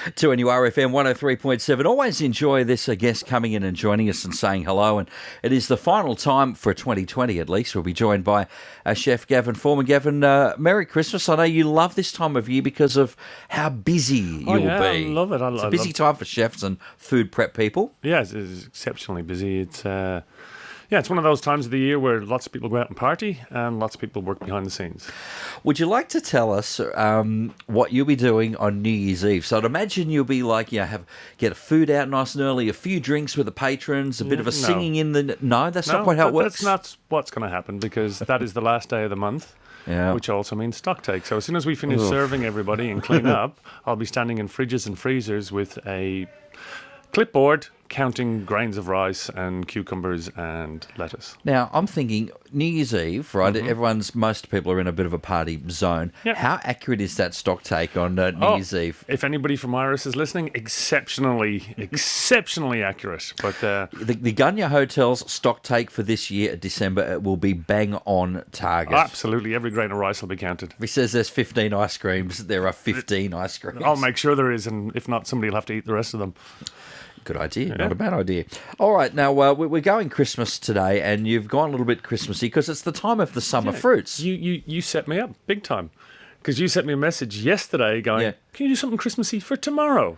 2NURFM 103.7. Always enjoy this guest coming in and joining us and saying hello. And it is the final time for 2020, at least. We'll be joined by our chef, Gavin Forman. Gavin, Merry Christmas. I know you love this time of year because of how busy you'll be. I love it. It's a busy time for chefs and food prep people. Yeah, it's exceptionally busy. It's one of those times of the year where lots of people go out and party and lots of people work behind the scenes. Would you like to tell us what you'll be doing on New Year's Eve? So I'd imagine you'll be like, get food out nice and early, a few drinks with the patrons, a bit of a singing in the... No, that's not quite how it works? That's not what's going to happen because that is the last day of the month. Yeah. Which also means stock take. So as soon as we finish serving everybody and clean up, I'll be standing in fridges and freezers with a clipboard counting grains of rice and cucumbers and lettuce. Now, I'm thinking New Year's Eve, right? Mm-hmm. Most people are in a bit of a party zone. Yep. How accurate is that stock take on New Year's Eve? If anybody from Iris is listening, exceptionally accurate. But the Gunya Hotel's stock take for this year, December, it will be bang on target. Absolutely, every grain of rice will be counted. If he says there's 15 ice creams, there are 15 ice creams. I'll make sure there is, and if not, somebody will have to eat the rest of them. Good idea, not a bad idea. All right, now we're going Christmas today, and you've gone a little bit Christmassy because it's the time of the summer fruits. You set me up big time because you sent me a message yesterday going, can you do something Christmassy for tomorrow?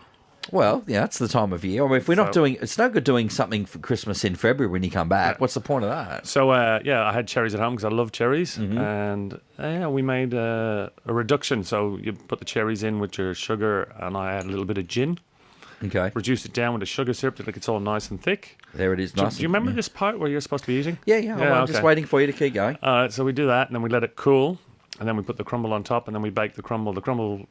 Well, it's the time of year. I mean, if we're not doing, it's no good doing something for Christmas in February when you come back. What's the point of that? So, I had cherries at home because I love cherries, and we made a reduction. So you put the cherries in with your sugar, and I add a little bit of gin. Okay. Reduce it down with the sugar syrup to it's all nice and thick. There it is. Do you remember this part where you're supposed to be eating? Yeah. I'm just waiting for you to keep going. So we do that, and then we let it cool, and then we put the crumble on top, and then we bake the crumble. The crumble,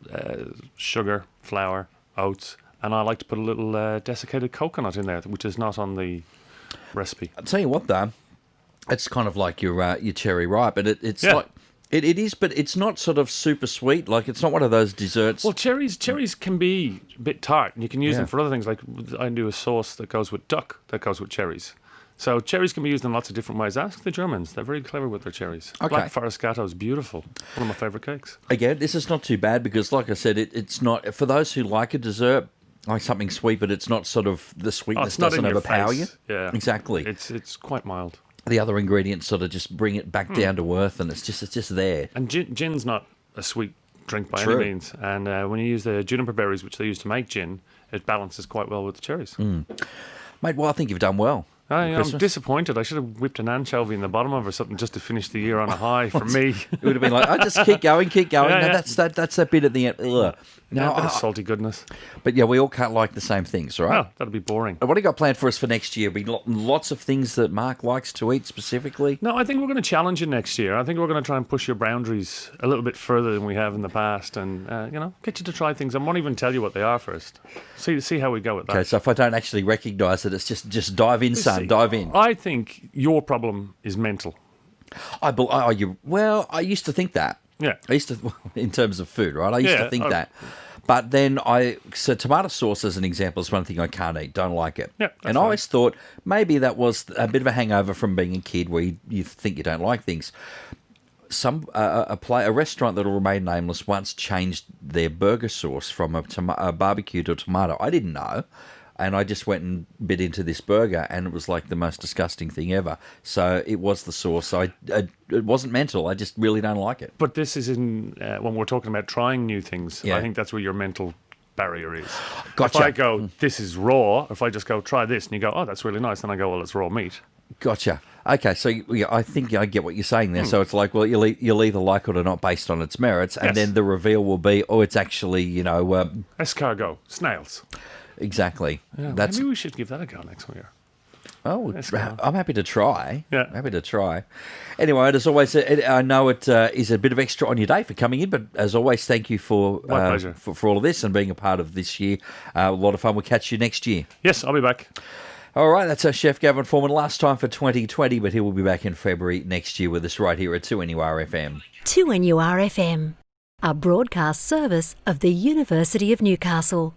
sugar, flour, oats, and I like to put a little desiccated coconut in there, which is not on the recipe. I'll tell you what, though, it's kind of like your cherry ripe, but it's like... It is, but it's not sort of super sweet. Like, it's not one of those desserts. Well, cherries can be a bit tart, and you can use them for other things. Like, I do a sauce that goes with duck that goes with cherries. So cherries can be used in lots of different ways. Ask the Germans. They're very clever with their cherries. Okay. Black Forest Gatto is beautiful. One of my favourite cakes. Again, this is not too bad because, like I said, it's not... For those who like a dessert, like something sweet, but it's not sort of... The sweetness doesn't overpower you. Yeah. Exactly. It's quite mild. The other ingredients sort of just bring it back down to earth, and it's just there. And gin's not a sweet drink by any means. And when you use the juniper berries, which they use to make gin, it balances quite well with the cherries. Mate, well, I think you've done well. I'm disappointed. I should have whipped an anchovy in the bottom of or something just to finish the year on a high for me. It would have been like, just keep going. That's that bit at the end. Ugh. No, a bit of salty goodness. But we all can't like the same things, right? No, that'd be boring. What do you got planned for us for next year? Be lots of things that Mark likes to eat specifically? No, I think we're going to challenge you next year. I think we're going to try and push your boundaries a little bit further than we have in the past and, get you to try things. I won't even tell you what they are first. See how we go with that. Okay, so if I don't actually recognise it, it's just dive in, son, dive in. I think your problem is mental. I used to think that. Yeah. I used to, in terms of food, right? I used to think that. But then so tomato sauce, as an example, is one thing I can't eat, don't like it. Yeah, and I always thought maybe that was a bit of a hangover from being a kid where you think you don't like things. A restaurant that will remain nameless once changed their burger sauce from a barbecue to a tomato. I didn't know. And I just went and bit into this burger, and it was like the most disgusting thing ever. So it was the sauce. It wasn't mental. I just really don't like it. But this is when we're talking about trying new things. I think that's where your mental barrier is. Gotcha. If I go, this is raw, if I just go, try this, and you go, oh, that's really nice, then I go, well, it's raw meat. Gotcha. Okay, so I think I get what you're saying there. So it's like, well, you'll either like it or not based on its merits, and then the reveal will be, it's actually, escargot, snails. Exactly. Yeah, maybe we should give that a go next year. Oh, I'm happy to try. Yeah. Happy to try. Anyway, as always, I know it is a bit of extra on your day for coming in, but as always, thank you for my pleasure. For all of this and being a part of this year. A lot of fun. We'll catch you next year. Yes, I'll be back. All right, that's our chef Gavin Forman. Last time for 2020, but he will be back in February next year with us right here at 2NURFM. 2NURFM, a broadcast service of the University of Newcastle.